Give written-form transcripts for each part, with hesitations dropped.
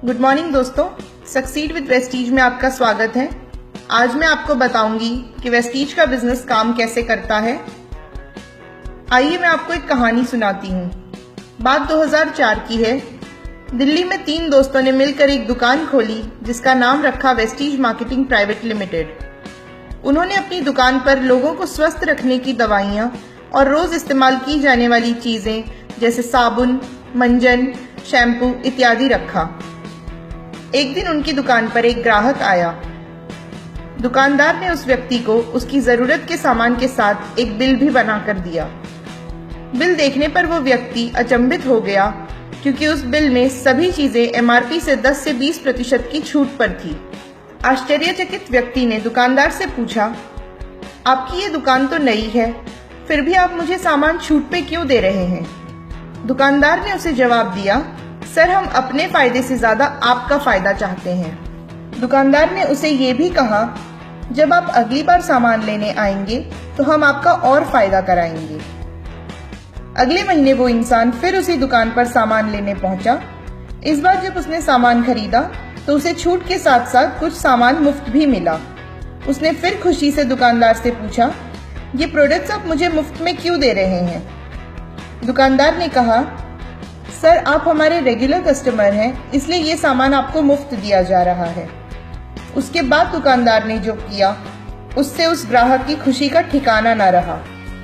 Good morning दोस्तों, succeed with Vestige में आपका स्वागत है। आज मैं आपको बताऊंगी कि वेस्टीज का बिजनेस काम कैसे करता है। आइए मैं आपको एक कहानी सुनाती हूँ। बात 2004 की है। दिल्ली में 3 दोस्तों ने मिलकर एक दुकान खोली जिसका नाम रखा वेस्टीज मार्केटिंग प्राइवेट लिमिटेड। उन्होंने अपनी दुकान पर लोगों को स्वस्थ रखने की दवाइयाँ और रोज इस्तेमाल की जाने वाली चीजें जैसे साबुन, मंजन, शैम्पू इत्यादि रखा। एक दिन उनकी दुकान पर एक ग्राहक आया। दुकानदार ने उस व्यक्ति को उसकी जरूरत के सामान के साथ एक बिल भी बनाकर दिया। बिल देखने पर वो व्यक्ति अचंभित हो गया क्योंकि उस बिल में सभी चीजें एमआरपी से 10 से 20% की छूट पर थी। आश्चर्यचकित व्यक्ति ने दुकानदार से पूछा, आपकी ये दुकान तो नई है, फिर भी आप मुझे सामान छूट पे क्यों दे रहे हैं? दुकानदार ने उसे जवाब दिया, सर हम अपने फायदे से ज्यादा आपका फायदा चाहते हैं। दुकानदार ने उसे ये भी कहा, जब आप अगली बार सामान लेने आएंगे तो हम आपका और फायदा कराएंगे। अगले महीने वो इंसान फिर उसी दुकान पर सामान लेने पहुंचा। इस बार जब उसने सामान खरीदा तो उसे छूट के साथ साथ कुछ सामान मुफ्त भी मिला। उसने फिर खुशी से दुकानदार से पूछा, ये प्रोडक्ट्स आप मुझे मुफ्त में क्यों दे रहे हैं? दुकानदार ने कहा, सर आप हमारे रेगुलर कस्टमर हैं, इसलिए ये सामान आपको मुफ्त दिया जा रहा है। उसके बाद दुकानदार ने जो किया उससे उस ग्राहक की खुशी का ठिकाना न रहा।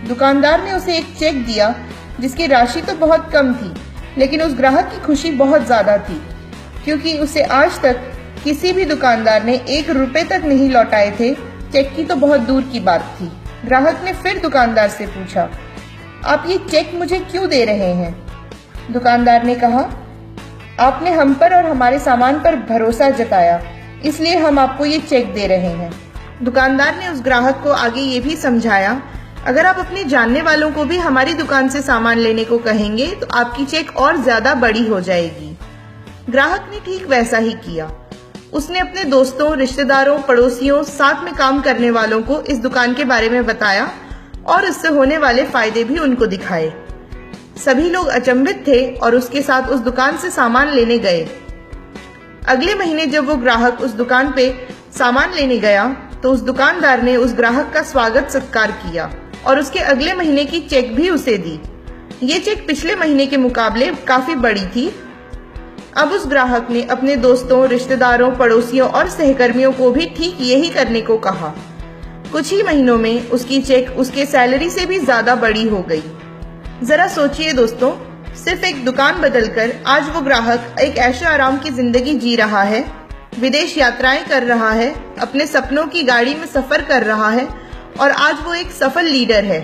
दुकानदार ने उसे एक चेक दिया जिसकी राशि तो बहुत कम थी, लेकिन उस ग्राहक की खुशी बहुत ज्यादा थी क्योंकि उसे आज तक किसी भी दुकानदार ने 1 रुपए तक नहीं लौटाए थे। चेक की तो बहुत दूर की बात थी। ग्राहक ने फिर दुकानदार से पूछा, आप ये चेक मुझे क्यों दे रहे हैं? दुकानदार ने कहा, आपने हम पर और हमारे सामान पर भरोसा जताया, इसलिए हम आपको ये चेक दे रहे हैं। दुकानदार ने उस ग्राहक को आगे ये भी समझाया, अगर आप अपने जानने वालों को भी हमारी दुकान से सामान लेने को कहेंगे तो आपकी चेक और ज्यादा बड़ी हो जाएगी। ग्राहक ने ठीक वैसा ही किया। उसने अपने दोस्तों, रिश्तेदारों, पड़ोसियों, साथ में काम करने वालों को इस दुकान के बारे में बताया और इससे होने वाले फायदे भी उनको दिखाए। सभी लोग अचंभित थे और उसके साथ उस दुकान से सामान लेने गए। अगले महीने जब वो ग्राहक उस दुकान पे सामान लेने गया तो उस दुकानदार ने उस ग्राहक का स्वागत सत्कार किया और उसके अगले महीने की चेक भी उसे दी। ये चेक पिछले महीने के मुकाबले काफी बड़ी थी। अब उस ग्राहक ने अपने दोस्तों, रिश्तेदारों, पड़ोसियों और सहकर्मियों को भी ठीक यही करने को कहा। कुछ ही महीनों में उसकी चेक उसके सैलरी से भी ज्यादा बड़ी हो गई। जरा सोचिए दोस्तों, सिर्फ एक दुकान बदलकर आज वो ग्राहक एक ऐशो आराम की जिंदगी जी रहा है, विदेश यात्राएं कर रहा है, अपने सपनों की गाड़ी में सफर कर रहा है और आज वो एक सफल लीडर है।